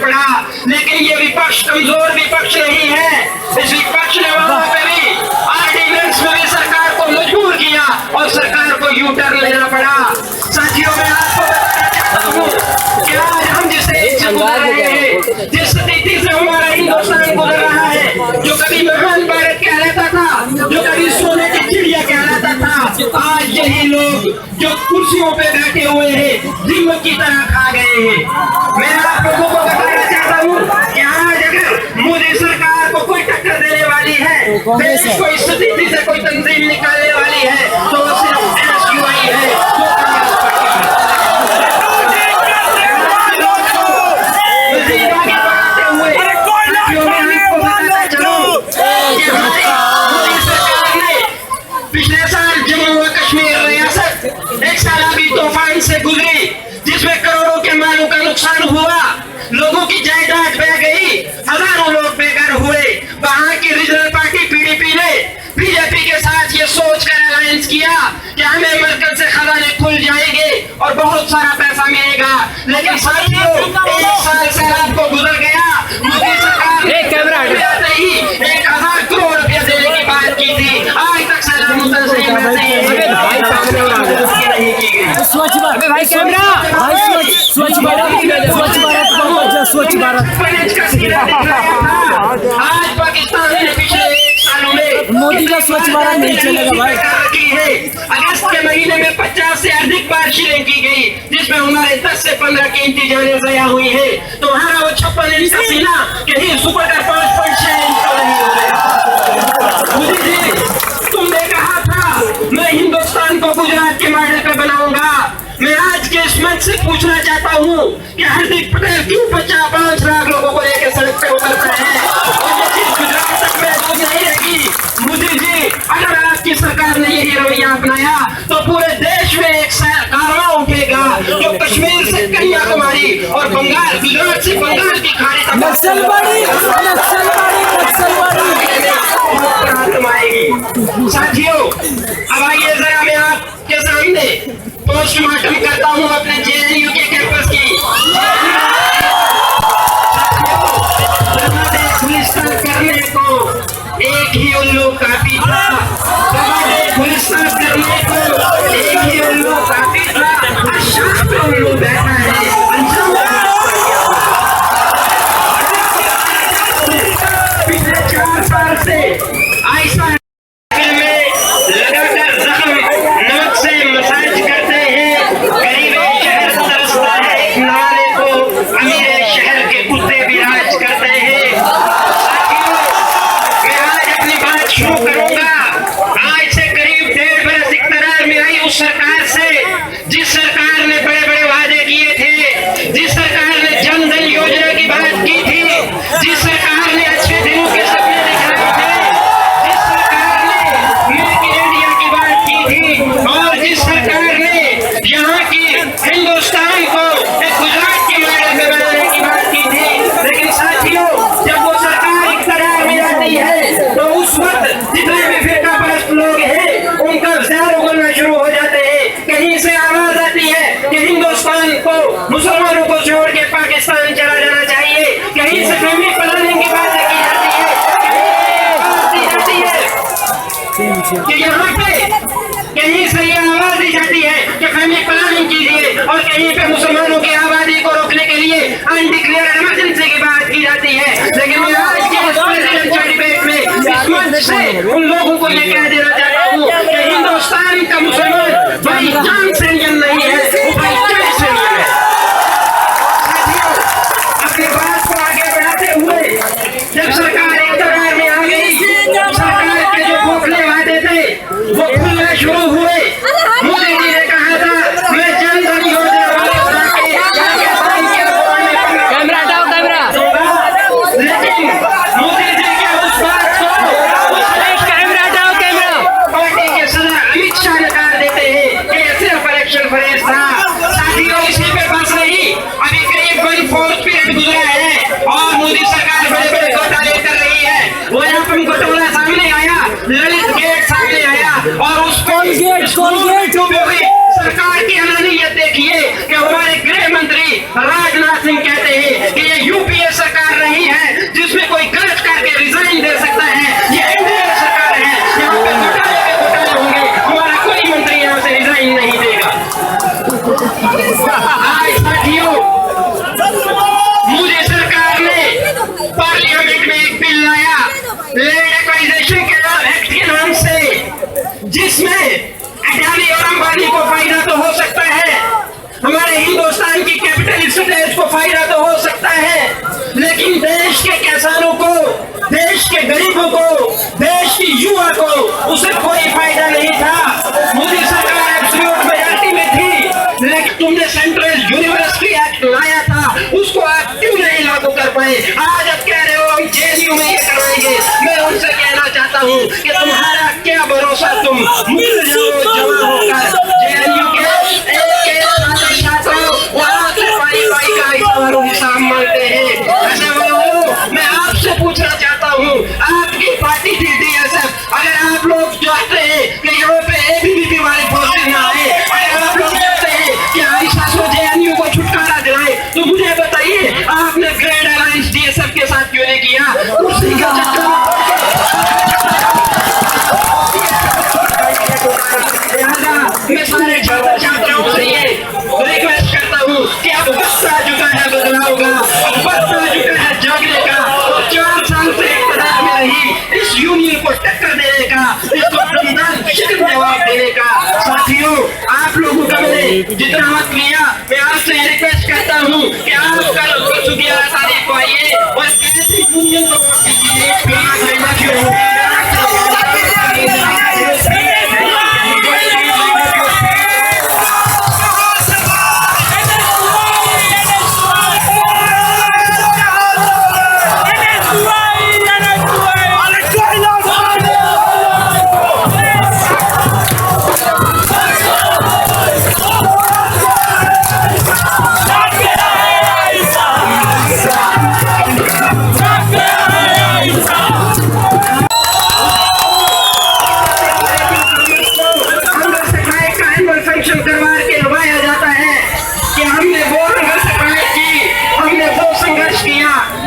पड़ा। लेकिन ये विपक्ष कमजोर विपक्ष नहीं है, इस विपक्ष ने वहां पे भी ऑर्डिनेंस में भी सरकार को मजबूर किया और सरकार को यू टर्न लेना पड़ा। साथियों, मैं आपको बताना चाहता हूँ कि आज हम जिस स्थिति से हमारा हिंदुस्तान गुजर रहा है, जो कभी महान भारत कहलाता था, जो कभी सोने की चिड़िया कहलाता था, आज यही लोग जो कुर्सियों पे बैठे हुए हैं दीमक की तरह खा गए हैं। मैं आप लोगों को बताना चाहता हूँ कि आज अगर मोदी सरकार को कोई टक्कर देने वाली है, देश को इस स्थिति से कोई तंजीम निकालने वाली है, तो वो सिर्फ SUI है। तूफान से गुजरी जिसमें करोड़ों के मालों का नुकसान हुआ, लोगों की जायदाद बह गई, हजारों लोग बेघर हुए। वहां की रीजनल पार्टी PDP ने बीजेपी के साथ ये सोचकर अलायंस किया कि हमें मरकज से खजाने खुल जाएंगे और बहुत सारा पैसा मिलेगा। लेकिन साथियों, 1 साल से आपको गुजर गया, मोदी सरकार ने 1000 करोड़ रुपया देने की बात की थी, आज तक स्वच्छ भारत भाई कैमरा भाई स्वच्छ भारत आज पाकिस्तान ने पिछले 1 सालों में मोदी का स्वच्छ भारत नहीं चलेगा भाई। अगस्त के महीने में 50 से अधिक बार शीलिंग की गई, जिसमें हमारे 10 से 15 कीमती जानें ज़ाया हुई है। तो हमारा वो 56 इंच का सीना कहीं सुपरकर 5.6 इंच का नहीं हो गया। मोदी जी, तुमने कहा था मैं हिंदुस्तान को गुजरात के मॉडल पे बनाऊंगा। मैं आज के इस मंच से पूछना चाहता हूँ कि हार्दिक पटेल क्यों 5 लाख लोगों को लेकर सड़क पे उतरता है और ये चीज गुजरात तक महसूस नहीं रहेगी। मोदी जी, अगर आपकी सरकार ने यही रवैया अपनाया तो पूरे देश में एक कारवां उठेगा जो कश्मीर से कन्याकुमारी और बंगाल, गुजरात से बंगाल की खाड़ी तक नक्सलवाड़ी आएगी। साथियों, अब आइए जरा मैं आपके सामने पोस्टमार्टम करता हूँ अपने JNU के कैंपस की। गुलिस्तान करने को एक ही उल्लू काफी था, गुलिस्तान करने को एक ही उल्लू काफी था, शाह पे उल्लू बैठा है। पिछले 4 साल से आइसा सरकार से, जिस सरकार ने बड़े बड़े वादे किए थे, जिस सरकार ने जन धन योजना की बात की थी, जिस सरकार ने अच्छे दिनों के सपने दिखाए थे, जिस सरकार ने मेक इन इंडिया की बात की थी और जिस सरकार ने यहाँ की हिंदुस्तान को एक गुजरात के मॉडल में बनाने की बात की थी। लेकिन साथियों, जब वो सरकार इख्तियार में आती है तो उस वक्त जितने भी फिरका परस्त लोग हैं उनका ज़हर उगलना शुरू हो जाता है। कहीं से आवाज आती है कि हिंदुस्तान को मुसलमानों को छोड़ के पाकिस्तान चला जाना चाहिए, कहीं से फैमिली प्लानिंग की बात की जाती है कि यहाँ पे कहीं से ये आवाज दी जाती है कि फैमिली प्लानिंग कीजिए और कहीं पे मुसलमानों की आबादी को रोकने के लिए अनडिक्लेयर्ड इमरजेंसी की बात की जाती है। लेकिन मैं आज के इस प्रेसिडेंशियल डिबेट में इस मंच से उन लोगों को ये कह देना चाहता हूँ कि हिंदुस्तान का मुसलमान बाई चांस इंडियन नहीं है, वो बाई चॉइस इंडियन है। साथियों, अपनी बात को आगे बढ़ाते हुए जब सरकार इख्तियार में आ गई, सरकार के जो खोखले वादे थे वो खुलना शुरू हुए। मोदी जी ने कहा था मैं जन धन योजना वाले कैमरा हटाओ कैमरा। लेकिन मोदी जी के उस बात को कैमरा हटाओ कैमरा। पार्टी के सदर अमित शाह नकार देते हैं कि ये सिर्फ इलेक्शन फरेज था। जिसमें अडानी और अंबानी को फायदा तो हो सकता है, हमारे हिंदुस्तान की कैपिटल स्टेट को फायदा तो हो सकता है, लेकिन देश के किसानों को, देश के गरीबों को, देश की युवा को उसे कोई फायदा नहीं था। मोदी सरकार एब्सोल्यूट मेजॉरिटी में थी, लेकिन तुमने सेंट्रल यूनिवर्सिटी एक्ट लाया था, उसको आप क्यों नहीं लागू कर पाए? आज आप कह रहे हो हम जेएनयू में ये कराएंगे। मैं उनसे कहना चाहता हूँ कि तुम्हारा क्या भरोसा, तुम मिल जाओ जमा होकर जेएनयू के एक छात्रों वहाँ से पाई का हिसाब मांगते हैं। ऐसे वालों मैं आपसे पूछना चाहता हूँ, आपकी पार्टी थी डीएसएफ, अगर आप लोग चाहते हैं कि यहाँ पे एबीवीपी वाले फोर्सेज ना आए, अगर आप लोग चाहते हैं कि आयशा को जेएनयू को छुटकारा दिलाए, तो मुझे बताइए आपने ग्रेड अलायंस डीएसएफ के साथ क्यों नहीं किया? उसी का मैं सारे छात्राओं से ये रिक्वेस्ट करता हूँ कि अब वक्त आ चुका है बदलाव का, अब वक्त आ चुका है जागने का। और 4 साल से इक़्तिदार में रही इस यूनियन को टक्कर देने का, इसको दमदार शिकस्त जवाब देने का। साथियों, आप लोगों का मैंने जितना वक्त लिया, मैं आपसे रिक्वेस्ट करता हूँ कि आप कल 11 तारीख को आइए और ऐसी यूनियन को वोट दीजिए।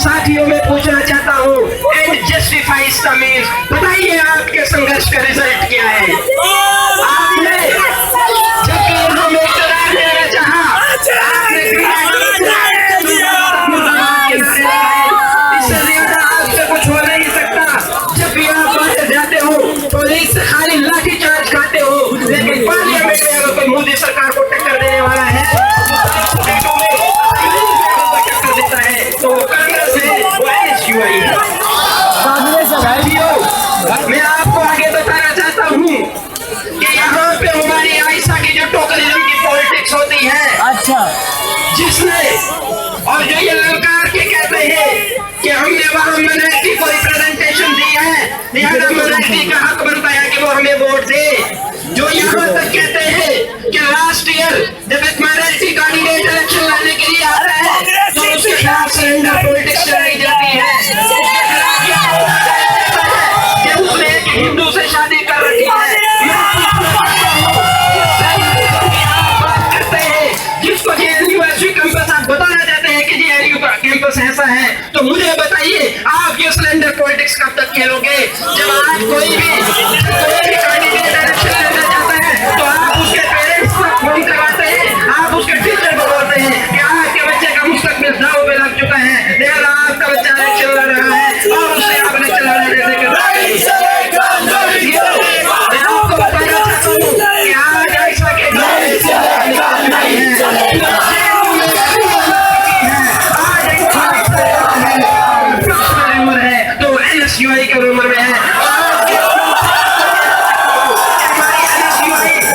साथियों मैं पूछना चाहता हूँ, एंड जस्टिफाइज द मीन्स, बताइए आपके संघर्ष का रिजल्ट क्या है? आपने जबकि हमें इक़्तिदार देना चाहा, आपने इससे ज्यादा आपसे कुछ हो नहीं सकता। जब भी आप बाहर जाते हो पुलिस से खाली लाठी चार्ज खाते हो, लेकिन पार्लियामेंट में अगर कोई मोदी सरकार को टक्कर देने वाला है तो कांग्रेस है, वो एनएसयूआई है। मैं आपको आगे बताना चाहता हूँ कि यहाँ पे हमारी आयशा की जो टोकरिज्म की पॉलिटिक्स होती है, अच्छा, जिसने और जो ये ललकार के कहते हैं कि हमने वहाँ माइनॉरिटी को रिप्रेजेंटेशन दी है, लिहाजा माइनॉरिटी का हक बनता है कि वो हमें वोट दे। जो यहाँ तक कहते हैं कि लास्ट ईयर जब एक माइनॉरिटी कैंडिडेट इलेक्शन लड़ने के लिए आता है तो उसके खिलाफ सरेंडर पॉलिटिक्स चलाई जाती है, कि उसने एक हिंदू से शादी कर रखी है। बात करते हैं जिसको जेएनयू कैंपस आप बताना चाहते हैं कि जेएनयू का कैंपस ऐसा है, तो मुझे बताइए आप ये सिलेंडर पॉलिटिक्स कब तक खेलोगे? जब आज कोई भी कैंडिडेट इलेक्शन लड़ना चाहता है तो आप उसके पेरेंट्स को फोन करवाते हैं, आप उसके टीचर को बोलते हैं कि आपके बच्चे का मुस्तकबिल दांव पे लग चुका है, लिहाजा आपका बच्चा इलेक्शन लड़ रहा है और उससे आपने चला देने के बाद मैं आपको बताना चाहता हूँ कि आज ऐसा के तो एनएसयूआई के उम्र में है।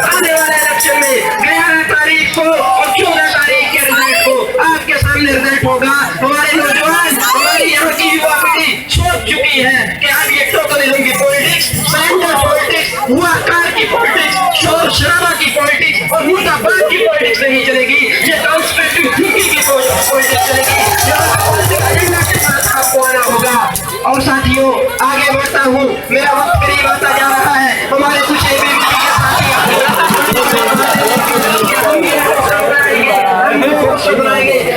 आने वाले इलेक्शन में 11 तारीख को और 14 तारीख के रिजल्ट को आपके सामने रिजल्ट होगा। हमारे नौजवान, हमारी यहाँ की युवा पीढ़ी सोच चुकी है कि अब ये टोकरिज्म की पॉलिटिक्स, सरेंडर पॉलिटिक्स, हुआ कार की पॉलिटिक्स, शोर शराबा की पॉलिटिक्स और मुर्दाबाद की पॉलिटिक्स नहीं चलेगी, ये कंस्ट्रक्टिव थिंकिंग की पॉलिटिक्स चलेगी। एजेंडा के साथ आपको आना होगा। और साथियों आगे बढ़ता हूँ, मेरा वक्त करीब आता जा रहा है। हमारे कुछ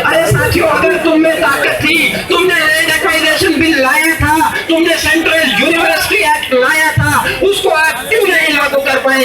अरे साथियों, अगर तुम में ताकत थी, तुमने रेडिकलाइजेशन बिल लाया था, तुमने सेंट्रल यूनिवर्सिटी एक्ट लाया था, उसको आप क्यों नहीं लागू कर पाए?